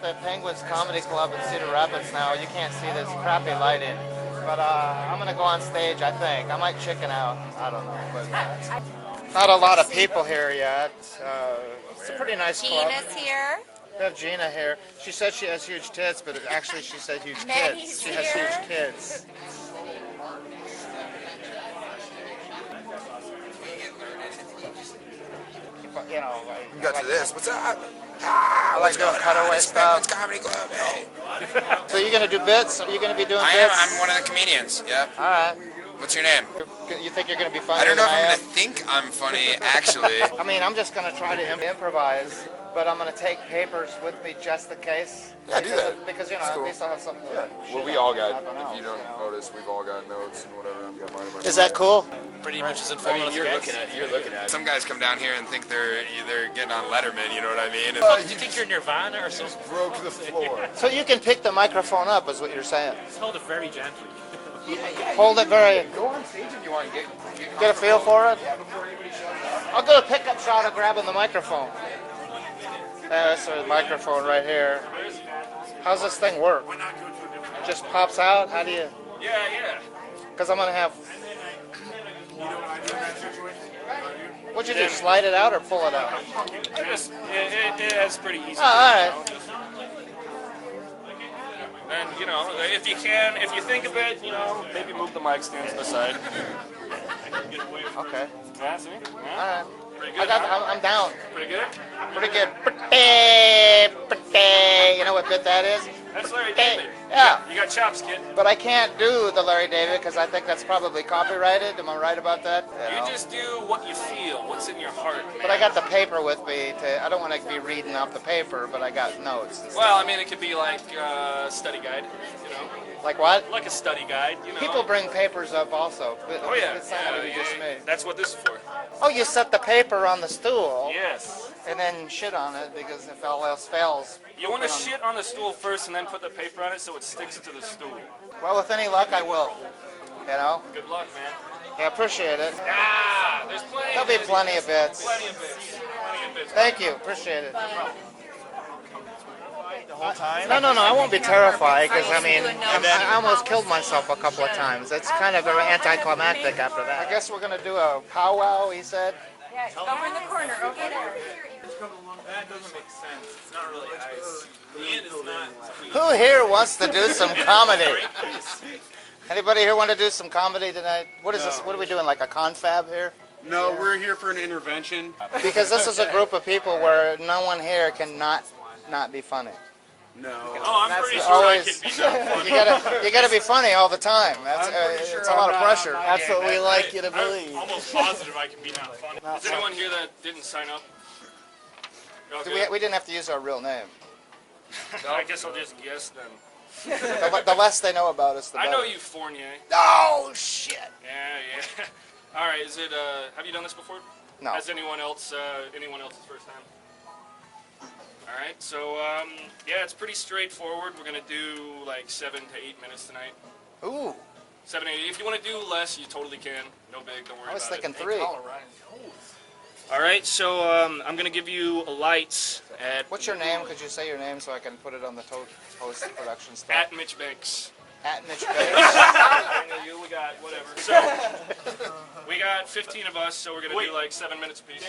at the Penguins Comedy Club in Cedar Rapids now. You can't see this crappy lighting. But I'm going to go on stage, I think. I might chicken out. I don't know. But not a lot of people here yet. It's a pretty nice club. Gina's here. We have Gina here. She said she has huge tits, but actually she said huge kids. She has here. huge kids. You know, You got to this. What's up? I like doing cutaway stuff. Comedy Club, hey. So you're going to do bits? Are you going to be doing I bits? am. I'm one of the comedians. Yep. All right. What's your name? You think you're going to be funny? I don't know if I'm am? going to think I'm funny, actually. I mean, I'm just going to try to improvise, but I'm going to take papers with me just in case. Yeah, do that. Because, you know, That's cool. at least I'll have something to Well, we all got, know, if you don't notice, we've all got notes and whatever. I've got mine in my Is that cool? Pretty much as informative as it gets. You're looking at it. Some guys come down here and think they're getting on Letterman, you know what I mean? And Do you think you're Nirvana or something? broke the floor. So you can pick the microphone up, is what you're saying. Just hold it very gently. Hold it very... Go on stage if you want to Get a feel for it? I'll do a pickup shot of grabbing the microphone. There's a microphone right here. How's this thing work? It just pops out? How do you... Yeah. Because I'm going to have... What'd you do, slide it out or pull it out? It's pretty easy. Oh, all right. And, you know, if you think of it, you know, maybe move the mic stand to the side. Okay. Yeah, see? All Yeah. right. Pretty good, I'm down. Pretty good? Pretty good. Pretty. You know what bit that is? That's Larry David. Yeah. You got chops, kid. But I can't do the Larry David because I think that's probably copyrighted. Am I right about that? You just do what you feel, what's in your heart. But I got the paper with me. I don't want to be reading off the paper, but I got notes. Well, I mean, it could be like a study guide, you know? Like what? Like a study guide, you know? People bring papers up also. But Oh, yeah. It's not going to be just me. That's what this is for. Oh, you set the paper on the stool Yes. and then shit on it because if all else fails. You want to shit on the stool first and then put the paper on it so it sticks to the stool. Well, with any luck, I will. You know? Good luck, man. Yeah, appreciate it. Ah, there's plenty. There'll be plenty of bits. Plenty of bits. Plenty of bits. Thank you. Appreciate it. The whole time? No, I won't be terrified because, I mean, I almost killed myself a couple of times. It's kind of very anticlimactic after that. I guess we're going to do a powwow, he said. Yeah, over in the corner, over there. That doesn't make sense. It's not really ice. Ian is not. Who here wants to do some comedy? Anybody here want to do some comedy tonight? What is this? What are we doing, like a confab here? No, we're here for an intervention. Because this is a group of people where no one here can not be funny. No. Oh, I'm That's pretty sure always, I can be done for. you gotta be funny all the time. That's it's a lot of pressure. That's what we like you to believe. I'm almost positive I can be not funny. Is anyone here that didn't sign up? We didn't have to use our real name. I guess I'll just guess then. The less they know about us, the better. I know you, Fournier. Oh shit! Yeah. All right. Is it? Have you done this before? No. Has anyone else's first time? All right. So yeah, it's pretty straightforward. We're gonna do like 7 to 8 minutes tonight. Ooh. 7, 8. If you want to do less, you totally can. No big. Don't worry I was about thinking it. 3. All right. So I'm gonna give you lights at. What's your name? Could you say your name so I can put it on the post-production stuff? At Mitch Banks. At Mitch Banks. We got whatever. So we got 15 of us, so we're gonna do like 7 minutes apiece.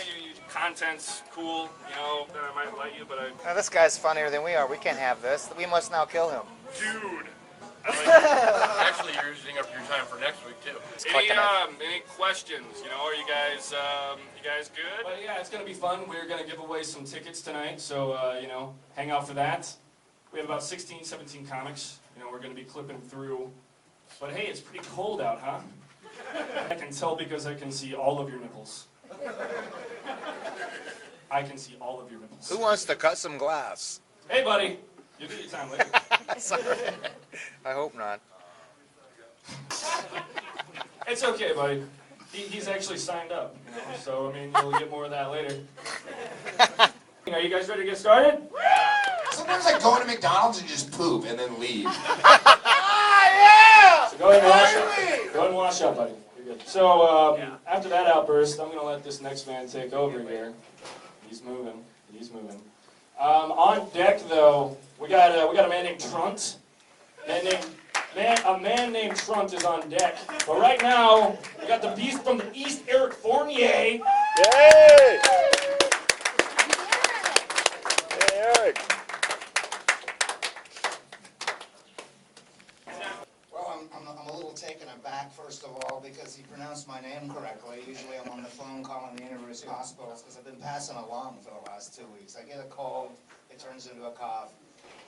Content's cool, you know. Then I might let you, but Now, this guy's funnier than we are. We can't have this. We must now kill him. dude. Actually, you're using up your time for next week too. Any questions? You know, are you guys good? But yeah, it's gonna be fun. We're gonna give away some tickets tonight, so you know, hang out for that. We have about 16, 17 comics. You know, we're gonna be clipping through. But hey, it's pretty cold out, huh? I can tell because I can see all of your nipples. I can see all of your nipples. Who wants to cut some glass? Hey, buddy. You'll get your time later. Sorry. I hope not. It's okay, buddy. He's actually signed up, you know, so I mean, you'll get more of that later. Are you guys ready to get started? Sometimes I go into McDonald's and just poop and then leave. So go ahead and wash up. Go ahead and wash up, buddy. You're good. So after that outburst, I'm going to let this next man take over here. He's moving. On deck, though, we got Trunt. A man named Trunt is on deck. But right now, we got the beast from the East, Eric Fournier. Yay! Hey, Eric. Well, I'm a little taken aback, first of all, because he pronounced my name correctly. Usually I'm on the phone calling the university hospitals because I've been passing along for the last 2 weeks. I get a cold, it turns into a cough,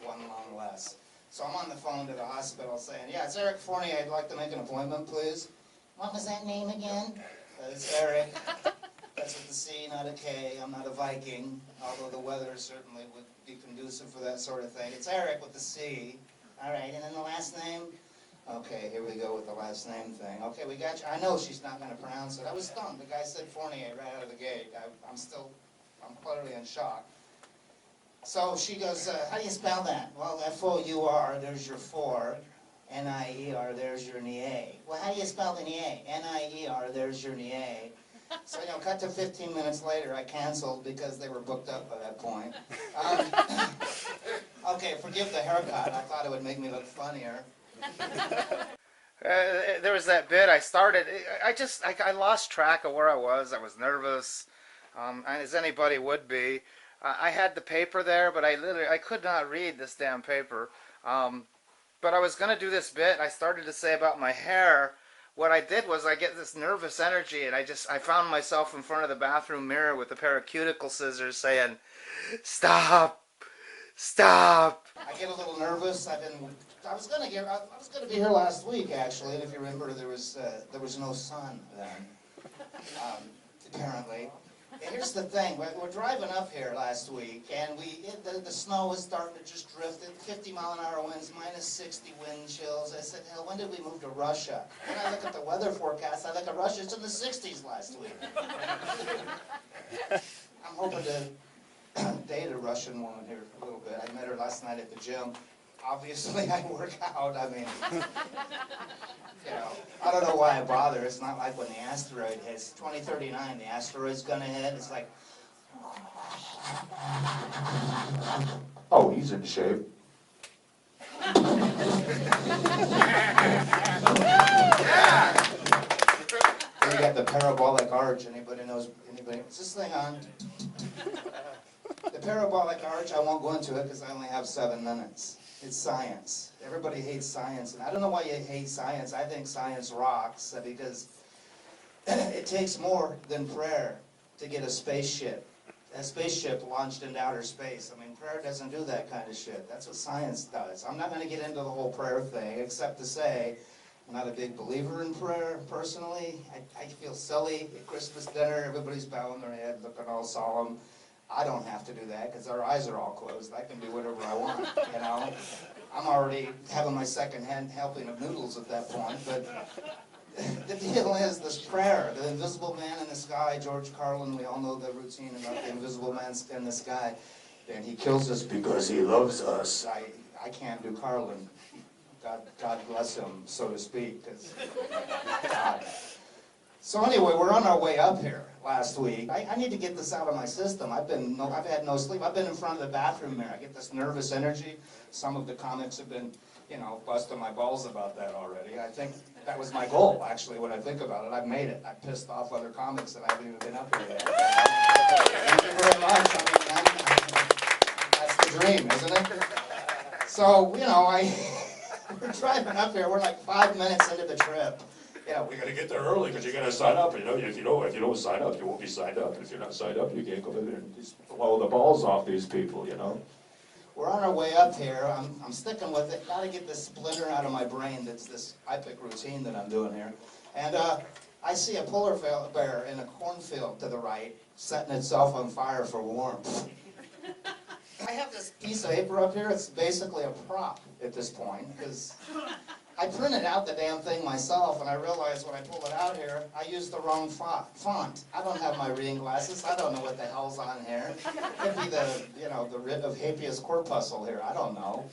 one lung less. So I'm on the phone to the hospital saying, yeah, it's Eric Fournier. I'd like to make an appointment, please. What was that name again? It's Eric. That's with the C, not a K. I'm not a Viking, although the weather certainly would be conducive for that sort of thing. It's Eric with the C. All right, and then the last name? Okay, here we go with the last name thing. Okay, we got you. I know she's not going to pronounce it. I was stunned. The guy said Fournier right out of the gate. I'm clearly in shock. So she goes, how do you spell that? Well, F-O-U-R, there's your four. N-I-E-R, there's your N-I-E. Well, how do you spell the N-I-E? N-I-E-R, there's your N-I-E. So, cut to 15 minutes later, I canceled because they were booked up by that point. Okay, forgive the haircut. I thought it would make me look funnier. There was that bit I started. I lost track of where I was. I was nervous, as anybody would be. I had the paper there, but I could not read this damn paper. But I was going to do this bit. I started to say about my hair. What I did was I get this nervous energy, and I found myself in front of the bathroom mirror with a pair of cuticle scissors saying, "Stop, stop." I get a little nervous. I was going to be here last week, actually, and if you remember, there was no sun then, apparently. And here's the thing, we're driving up here last week, and the snow was starting to just drift, 50-mile-an-hour winds, minus 60 wind chills. I said, hell, when did we move to Russia? And I look at the weather forecast, I look at Russia, it's in the 60s last week. I'm hoping to date a Russian woman here a little bit. I met her last night at the gym. Obviously, I work out. I mean, I don't know why I bother. It's not like when the asteroid hits. 2039, the asteroid's gonna hit. It's like, oh, he's in shape. Then you got the parabolic arch. Anybody? Is this thing on? The parabolic arch, I won't go into it because I only have 7 minutes. It's science. Everybody hates science, and I don't know why you hate science. I think science rocks because it takes more than prayer to get a spaceship launched into outer space. I mean, prayer doesn't do that kind of shit. That's what science does. I'm not going to get into the whole prayer thing, except to say I'm not a big believer in prayer, personally. I feel silly at Christmas dinner. Everybody's bowing their head, looking all solemn. I don't have to do that because our eyes are all closed. I can do whatever I want, I'm already having my second-hand helping of noodles at that point. But the deal is this prayer, the invisible man in the sky, George Carlin, we all know the routine about the invisible man in the sky. And he kills us because he loves us. I can't do Carlin. God bless him, so to speak. God. So anyway, we're on our way up here last week. I need to get this out of my system. I've had no sleep. I've been in front of the bathroom mirror. I get this nervous energy. Some of the comics have been, busting my balls about that already. I think that was my goal, actually, when I think about it. I've made it. I pissed off other comics that I haven't even been up here yet. Thank you very much. That's the dream, isn't it? So, we're driving up here. We're like 5 minutes into the trip. Yeah, we got to get there early because you got to sign up. If you don't sign up, you won't be signed up. If you're not signed up, you can't go in there and just blow the balls off these people. We're on our way up here. I'm sticking with it. Got to get this splinter out of my brain. That's this epic routine that I'm doing here. And I see a polar bear in a cornfield to the right, setting itself on fire for warmth. I have this piece of paper up here. It's basically a prop at this point because I printed out the damn thing myself, and I realized when I pull it out here, I used the wrong font. I don't have my reading glasses. I don't know what the hell's on here. It could be the writ of habeas corpuscle here. I don't know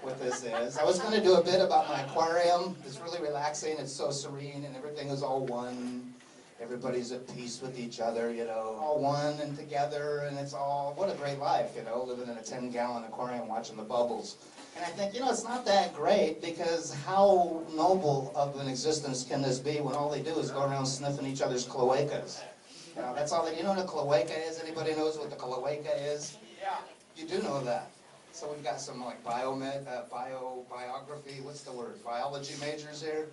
what this is. I was going to do a bit about my aquarium. It's really relaxing. It's so serene, and everything is all one. Everybody's at peace with each other, you know, all one and together, and it's all, what a great life, you know, living in a 10-gallon aquarium watching the bubbles. And I think, you know, it's not that great, because how noble of an existence can this be when all they do is go around sniffing each other's cloacas? You know, that's all they, you know what a cloaca is? Anybody knows what the cloaca is? Yeah. You do know that. So we've got some like biography, what's the word, biology majors here?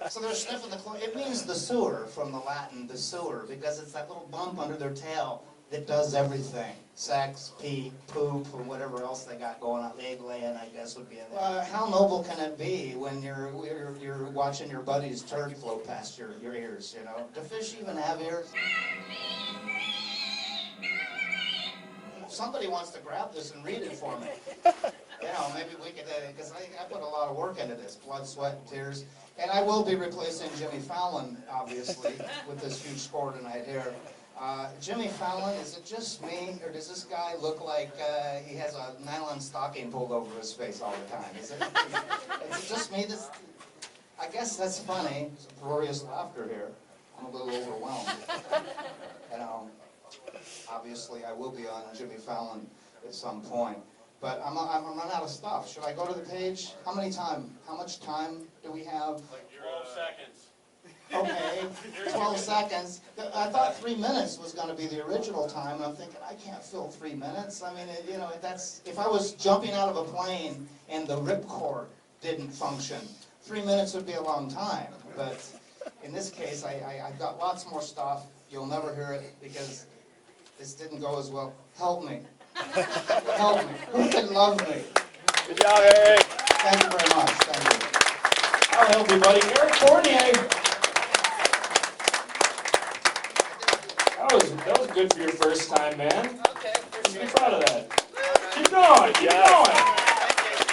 So they're sniffing the cloaca. It means the sewer, from the Latin, the sewer, because it's that little bump under their tail that does everything. Sex, pee, poop, or whatever else they got going on. Egg laying, I guess, would be in there. How noble can it be when you're watching your buddy's turd float past your ears, you know? Do fish even have ears? Somebody wants to grab this and read it for me. You know, maybe we could, because I put a lot of work into this, blood, sweat, and tears. And I will be replacing Jimmy Fallon, obviously, with this huge score tonight here. Jimmy Fallon, is it just me, or does this guy look like he has a nylon stocking pulled over his face all the time? Is it just me? I guess that's funny. There's uproarious laughter here. I'm a little overwhelmed. You know, obviously I will be on Jimmy Fallon at some point. But I'm running out of stuff. Should I go to the page? How much time do we have? Like 12 seconds. Okay, 12 seconds. I thought 3 minutes was going to be the original time, and I'm thinking, I can't fill 3 minutes. I mean, you know, that's, if I was jumping out of a plane and the ripcord didn't function, 3 minutes would be a long time. But in this case, I've got lots more stuff. You'll never hear it because this didn't go as well. Help me. Help me. Who can love me? Good job, Eric. Thank you very much. Thank you. I'll help you, buddy. Eric Fournier. That was good for your first time, man. Okay. You should be proud of that. Keep going. Keep going.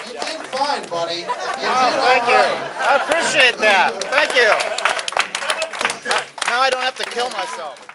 You did fine, buddy. Thank you. I appreciate that. Thank you. Now I don't have to kill myself.